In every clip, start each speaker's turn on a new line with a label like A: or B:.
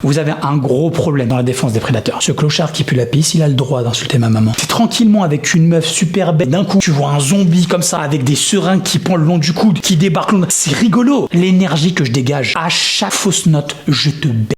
A: Vous avez un gros problème dans la défense des prédateurs. Ce clochard qui pue la pisse, il a le droit d'insulter ma maman. T'es tranquillement avec une meuf super belle, d'un coup tu vois un zombie comme ça avec des seringues qui pendent le long du coude, qui débarquent le long. C'est rigolo. L'énergie que je dégage, à chaque fausse note, je te baise.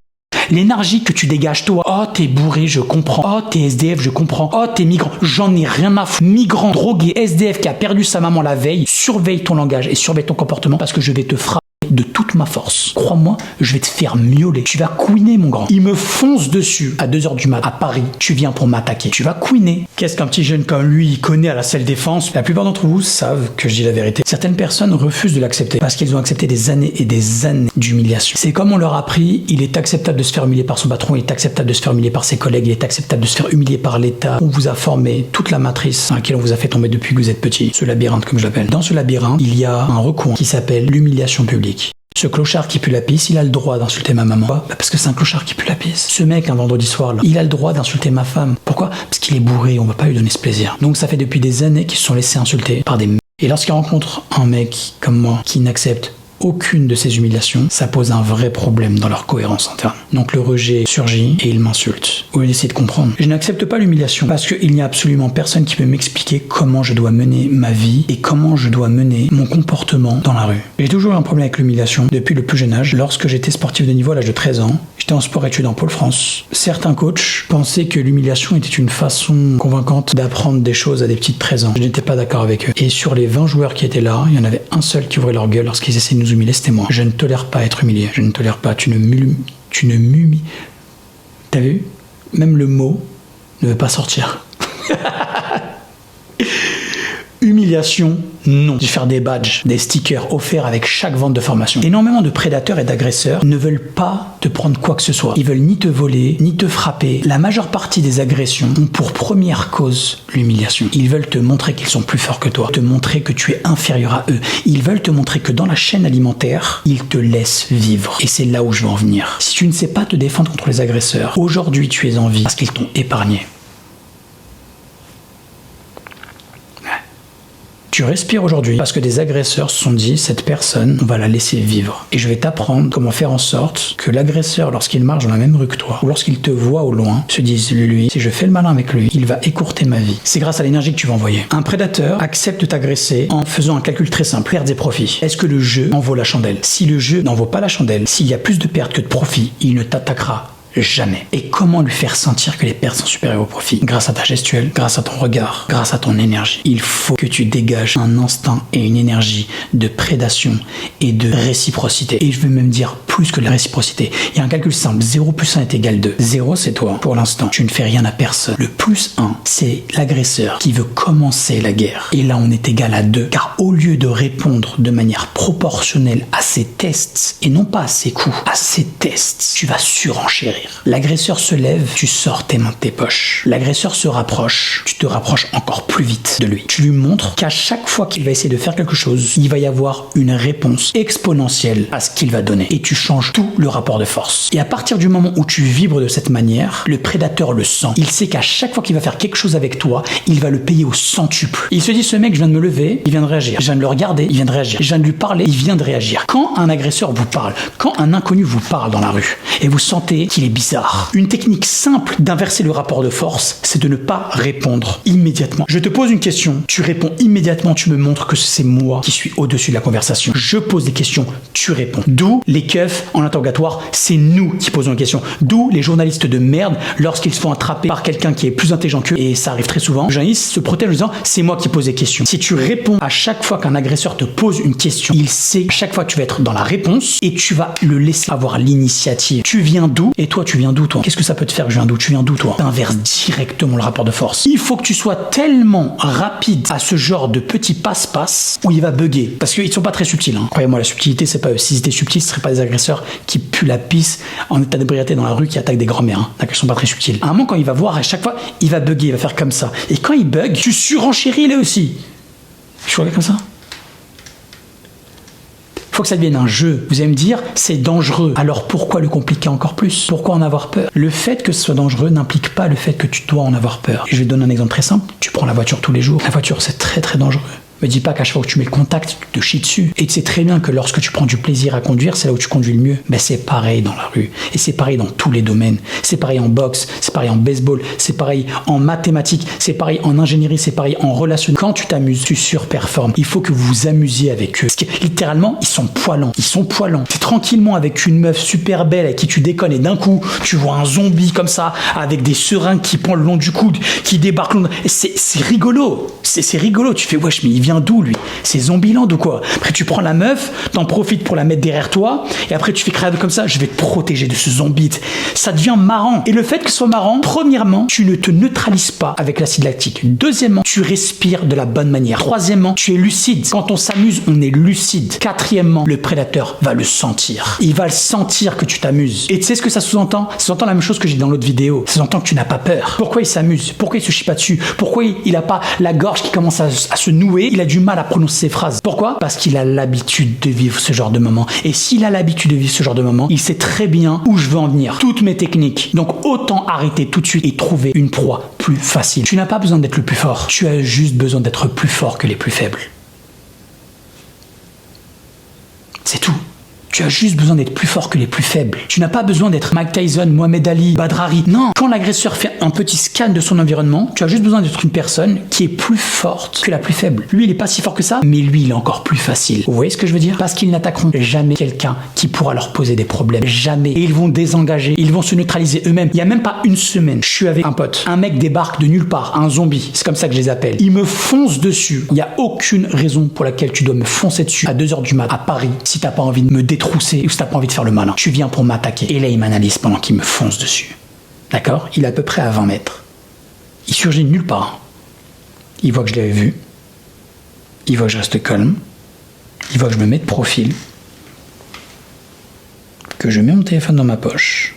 A: L'énergie que tu dégages, toi, oh t'es bourré, je comprends. Oh t'es SDF, je comprends. Oh t'es migrant, j'en ai rien à foutre. Migrant, drogué, SDF qui a perdu sa maman la veille, surveille ton langage et surveille ton comportement parce que je vais te frapper de toute ma force. Crois-moi, je vais te faire miauler. Tu vas couiner, mon grand. Il me fonce dessus à 2h du mat à Paris. Tu viens pour m'attaquer. Tu vas couiner. Qu'est-ce qu'un petit jeune comme lui, il connaît à la self-défense? La plupart d'entre vous savent que je dis la vérité. Certaines personnes refusent de l'accepter parce qu'ils ont accepté des années et des années d'humiliation. C'est comme on leur a appris, il est acceptable de se faire humilier par son patron, il est acceptable de se faire humilier par ses collègues, il est acceptable de se faire humilier par l'État. On vous a formé toute la matrice à laquelle on vous a fait tomber depuis que vous êtes petit. Ce labyrinthe, comme je l'appelle. Dans ce labyrinthe, il y a un recoin qui s'appelle l'humiliation publique. Ce clochard qui pue la pisse, il a le droit d'insulter ma maman. Pourquoi? Parce que c'est un clochard qui pue la pisse. Ce mec, un vendredi soir, là, il a le droit d'insulter ma femme. Pourquoi? Parce qu'il est bourré, on va pas lui donner ce plaisir. Donc ça fait depuis des années qu'ils se sont laissés insulter par des mecs. Et lorsqu'il rencontre un mec comme moi qui n'accepte aucune de ces humiliations, ça pose un vrai problème dans leur cohérence interne. Donc le rejet surgit et il m'insulte. Au lieu d'essayer de comprendre. Je n'accepte pas l'humiliation parce qu'il n'y a absolument personne qui peut m'expliquer comment je dois mener ma vie et comment je dois mener mon comportement dans la rue. J'ai toujours eu un problème avec l'humiliation depuis le plus jeune âge. Lorsque j'étais sportif de niveau à l'âge de 13 ans, j'étais en sport-études en Pôle France. Certains coachs pensaient que l'humiliation était une façon convaincante d'apprendre des choses à des petits de 13 ans. Je n'étais pas d'accord avec eux. Et sur les 20 joueurs qui étaient là, il y en avait un seul qui ouvrait leur gueule lorsqu'ils essayaient de nous humilier, c'était moi. Je ne tolère pas être humilié. Je ne tolère pas. Tu ne m'humilies. T'as vu? Même le mot ne veut pas sortir. Humiliation, non. Je vais faire des badges, des stickers offerts avec chaque vente de formation. Énormément de prédateurs et d'agresseurs ne veulent pas te prendre quoi que ce soit. Ils veulent ni te voler, ni te frapper. La majeure partie des agressions ont pour première cause l'humiliation. Ils veulent te montrer qu'ils sont plus forts que toi, te montrer que tu es inférieur à eux. Ils veulent te montrer que dans la chaîne alimentaire, ils te laissent vivre. Et c'est là où je veux en venir. Si tu ne sais pas te défendre contre les agresseurs, aujourd'hui tu es en vie parce qu'ils t'ont épargné. Tu respires aujourd'hui parce que des agresseurs se sont dit, cette personne, on va la laisser vivre. Et je vais t'apprendre comment faire en sorte que l'agresseur, lorsqu'il marche dans la même rue que toi, ou lorsqu'il te voit au loin, se dise, lui, si je fais le malin avec lui, il va écourter ma vie. C'est grâce à l'énergie que tu vas envoyer. Un prédateur accepte de t'agresser en faisant un calcul très simple, pertes et profits. Est-ce que le jeu en vaut la chandelle? Si le jeu n'en vaut pas la chandelle, s'il y a plus de pertes que de profits, il ne t'attaquera jamais. Et comment lui faire sentir que les pertes sont supérieures au profit? Grâce à ta gestuelle, grâce à ton regard, grâce à ton énergie. Il faut que tu dégages un instinct et une énergie de prédation et de réciprocité. Et je veux même dire plus que la réciprocité. Il y a un calcul simple, 0 plus 1 est égal 2. 0 c'est toi. Pour l'instant, tu ne fais rien à personne. Le plus 1, c'est l'agresseur qui veut commencer la guerre. Et là, on est égal à 2. Car au lieu de répondre de manière proportionnelle à ces tests, et non pas à ces coups, à ces tests, tu vas surenchérir. L'agresseur se lève, tu sors tes mains de tes poches. L'agresseur se rapproche, tu te rapproches encore plus vite de lui. Tu lui montres qu'à chaque fois qu'il va essayer de faire quelque chose, il va y avoir une réponse exponentielle à ce qu'il va donner. Et tu changes tout le rapport de force. Et à partir du moment où tu vibres de cette manière, le prédateur le sent. Il sait qu'à chaque fois qu'il va faire quelque chose avec toi, il va le payer au centuple. Il se dit, ce mec, je viens de me lever, il vient de réagir. Je viens de le regarder, il vient de réagir. Je viens de lui parler, il vient de réagir. Quand un agresseur vous parle, quand un inconnu vous parle dans la rue, et vous sentez qu'il est bizarre. Une technique simple d'inverser le rapport de force, c'est de ne pas répondre immédiatement. Je te pose une question, tu réponds immédiatement, tu me montres que c'est moi qui suis au-dessus de la conversation. Je pose des questions, tu réponds. D'où les keufs en interrogatoire, c'est nous qui posons une question. D'où les journalistes de merde, lorsqu'ils se font attraper par quelqu'un qui est plus intelligent qu'eux, et ça arrive très souvent, le journaliste se protège en disant, c'est moi qui pose des questions. Si tu réponds à chaque fois qu'un agresseur te pose une question, il sait à chaque fois que tu vas être dans la réponse et tu vas le laisser avoir l'initiative. Tu viens d'où? Et toi, tu viens d'où, toi? Qu'est-ce que ça peut te faire que je viens d'où? Tu viens d'où, toi? T'inverses directement le rapport de force. Il faut que tu sois tellement rapide à ce genre de petit passe-passe où il va bugger. Parce qu'ils sont pas très subtils. Hein. Croyez-moi, la subtilité, c'est pas eux. S'ils étaient subtils, ce seraient pas des agresseurs qui puent la pisse en état d'ébriété dans la rue qui attaquent des grands-mères. Hein. Ils sont pas très subtils. À un moment, quand il va voir, à chaque fois, il va bugger, il va faire comme ça. Et quand il bug, tu surenchéris là aussi. Je suis comme ça. Faut que ça devienne un jeu. Vous allez me dire, c'est dangereux. Alors pourquoi le compliquer encore plus? Pourquoi en avoir peur? Le fait que ce soit dangereux n'implique pas le fait que tu dois en avoir peur. Et je vais te donner un exemple très simple. Tu prends la voiture tous les jours. La voiture, c'est très très dangereux. Me dis pas qu'à chaque fois que tu mets le contact, tu te chies dessus. Et tu sais très bien que lorsque tu prends du plaisir à conduire, c'est là où tu conduis le mieux. Ben c'est pareil dans la rue. Et c'est pareil dans tous les domaines. C'est pareil en boxe, c'est pareil en baseball, c'est pareil en mathématiques, c'est pareil en ingénierie, c'est pareil en relation. Quand tu t'amuses, tu surperformes. Il faut que vous vous amusiez avec eux. Parce que littéralement, ils sont poilants. Ils sont poilants. T'es tranquillement avec une meuf super belle avec qui tu déconnes et d'un coup, tu vois un zombie comme ça, avec des seringues qui pendent le long du coude, qui débarquent. C'est rigolo. C'est rigolo. Tu fais, wesh, mais il vient d'où lui? C'est Zombieland ou quoi? Après, tu prends la meuf, t'en profites pour la mettre derrière toi, et après, tu fais crève comme ça. Je vais te protéger de ce zombie. Ça devient marrant. Et le fait que ce soit marrant, premièrement, tu ne te neutralises pas avec l'acide lactique. Deuxièmement, tu respires de la bonne manière. Troisièmement, tu es lucide. Quand on s'amuse, on est lucide. Quatrièmement, le prédateur va le sentir. Il va le sentir que tu t'amuses. Et tu sais ce que ça sous-entend? Ça sous-entend la même chose que j'ai dit dans l'autre vidéo. Ça sous-entend que tu n'as pas peur. Pourquoi il s'amuse? Pourquoi il se chie pas dessus? Pourquoi il n'a pas la gorge qui commence à se nouer? Il a du mal à prononcer ses phrases. Pourquoi? Parce qu'il a l'habitude de vivre ce genre de moment. Et s'il a l'habitude de vivre ce genre de moment, il sait très bien où je veux en venir. Toutes mes techniques. Donc autant arrêter tout de suite et trouver une proie plus facile. Tu n'as pas besoin d'être le plus fort. Tu as juste besoin d'être plus fort que les plus faibles. C'est tout. Tu as juste besoin d'être plus fort que les plus faibles. Tu n'as pas besoin d'être Mike Tyson, Mohamed Ali, Badr Hari. Non, quand l'agresseur fait un petit scan de son environnement, tu as juste besoin d'être une personne qui est plus forte que la plus faible. Lui, il n'est pas si fort que ça, mais lui, il est encore plus facile. Vous voyez ce que je veux dire? Parce qu'ils n'attaqueront jamais quelqu'un qui pourra leur poser des problèmes. Jamais. Et ils vont désengager. Ils vont se neutraliser eux-mêmes. Il n'y a même pas une semaine. Je suis avec un pote. Un mec débarque de nulle part. Un zombie. C'est comme ça que je les appelle. Il me fonce dessus. Il n'y a aucune raison pour laquelle tu dois me foncer dessus à 2h du mat à Paris si t'as pas envie de me détrousser ou si t'as pas envie de faire le malin. Tu viens pour m'attaquer. Et là, il m'analyse pendant qu'il me fonce dessus. D'accord? Il est à peu près à 20 mètres. Il surgit de nulle part. Il voit que je l'avais vu. Il voit que je reste calme. Il voit que je me mets de profil. Que je mets mon téléphone dans ma poche.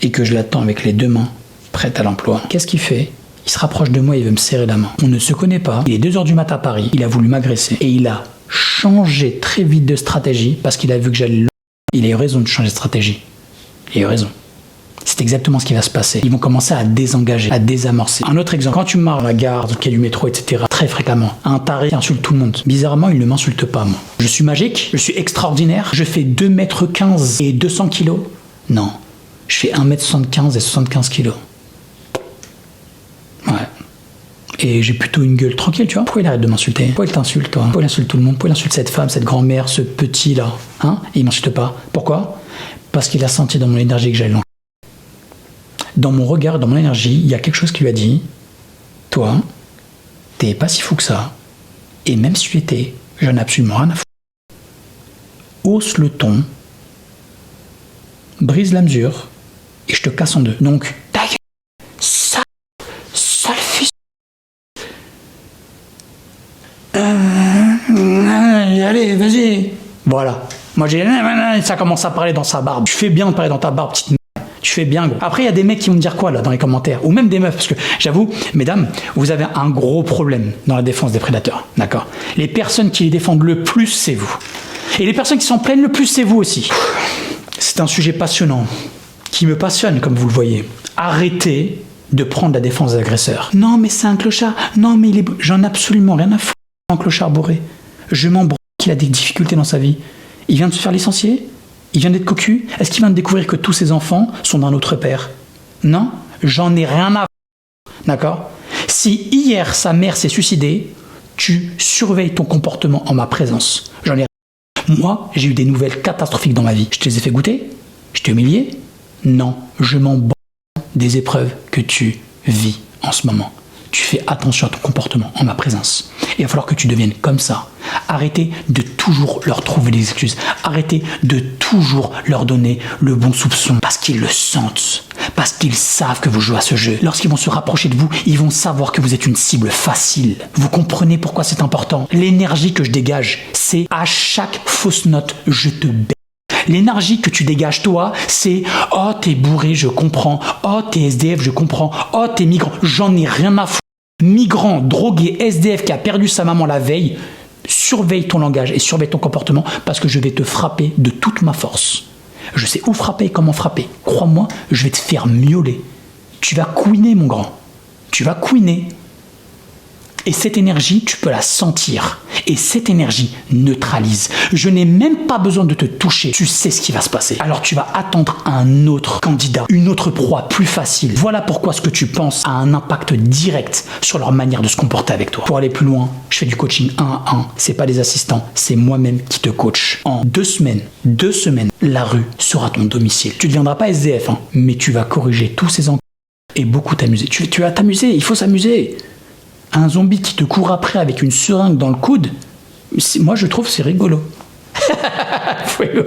A: Et que je l'attends avec les deux mains prêtes à l'emploi. Qu'est-ce qu'il fait? Il se rapproche de moi et il veut me serrer la main. On ne se connaît pas. Il est 2h du matin à Paris. Il a voulu m'agresser. Et il a changé très vite de stratégie parce qu'il a vu que j'allais le... Il a eu raison de changer de stratégie. Il a eu raison. C'est exactement ce qui va se passer. Ils vont commencer à désengager, à désamorcer. Un autre exemple, quand tu marches dans la gare, au quai du métro, etc., très fréquemment, un taré qui insulte tout le monde. Bizarrement, il ne m'insulte pas, moi. Je suis magique, je suis extraordinaire, je fais 2,15 m et 200 kg. Non, je fais 1,75 m et 75 kg. Ouais. Et j'ai plutôt une gueule tranquille, tu vois. Pourquoi il arrête de m'insulter? Pourquoi il t'insulte, toi? Pourquoi il insulte tout le monde? Pourquoi il insulte cette femme, cette grand-mère, ce petit-là? Hein? Et il m'insulte pas. Pourquoi? Parce qu'il a senti dans mon énergie que j'allais l'enculer. Dans mon regard, dans mon énergie, il y a quelque chose qui lui a dit: toi, t'es pas si fou que ça. Et même si tu l'étais, j'en ai absolument rien à foutre. Hausse le ton, brise la mesure, et je te casse en deux. Donc, ta gueule, sale fils. Allez, vas-y. Voilà. Moi, ça commence à parler dans sa barbe. Tu fais bien de parler dans ta barbe, petite merde. Tu fais bien, gros. Après, il y a des mecs qui vont me dire quoi, là, dans les commentaires? Ou même des meufs, parce que, j'avoue, mesdames, vous avez un gros problème dans la défense des prédateurs. D'accord? Les personnes qui les défendent le plus, c'est vous. Et les personnes qui s'en plaignent le plus, c'est vous aussi. C'est un sujet passionnant, qui me passionne, comme vous le voyez. Arrêtez de prendre la défense des agresseurs. Non, mais c'est un clochard. Non, mais j'en ai absolument rien à foutre, un clochard bourré. Je m'en branle qu'il a des difficultés dans sa vie. Il vient de se faire licencier? Il vient d'être cocu? Est-ce qu'il vient de découvrir que tous ses enfants sont d'un autre père? Non, j'en ai rien à foutre. D'accord? Si hier sa mère s'est suicidée, tu surveilles ton comportement en ma présence. J'en ai rien. Moi, j'ai eu des nouvelles catastrophiques dans ma vie. Je te les ai fait goûter? Je t'ai humilié? Non, je m'en branle des épreuves que tu vis en ce moment. Tu fais attention à ton comportement en ma présence. Il va falloir que tu deviennes comme ça. Arrêtez de toujours leur trouver des excuses. Arrêtez de toujours leur donner le bon soupçon. Parce qu'ils le sentent. Parce qu'ils savent que vous jouez à ce jeu. Lorsqu'ils vont se rapprocher de vous, ils vont savoir que vous êtes une cible facile. Vous comprenez pourquoi c'est important? L'énergie que je dégage, c'est à chaque fausse note, je te baise. L'énergie que tu dégages, toi, c'est « Oh, t'es bourré, je comprends. Oh, t'es SDF, je comprends. Oh, t'es migrant. J'en ai rien à foutre. » Migrant, drogué, SDF qui a perdu sa maman la veille, surveille ton langage et surveille ton comportement parce que je vais te frapper de toute ma force. Je sais où frapper et comment frapper. Crois-moi, je vais te faire miauler. Tu vas couiner, mon grand. Tu vas couiner. Et cette énergie, tu peux la sentir. Et cette énergie neutralise. Je n'ai même pas besoin de te toucher. Tu sais ce qui va se passer. Alors tu vas attendre un autre candidat, une autre proie plus facile. Voilà pourquoi ce que tu penses a un impact direct sur leur manière de se comporter avec toi. Pour aller plus loin, je fais du coaching 1 à 1. C'est pas des assistants, c'est moi-même qui te coach. En 2 semaines, la rue sera ton domicile. Tu ne deviendras pas SDF, mais tu vas corriger tous ces encres et beaucoup t'amuser. Tu vas t'amuser, il faut s'amuser. Un zombie qui te court après avec une seringue dans le coude, moi je trouve c'est rigolo. Fuego.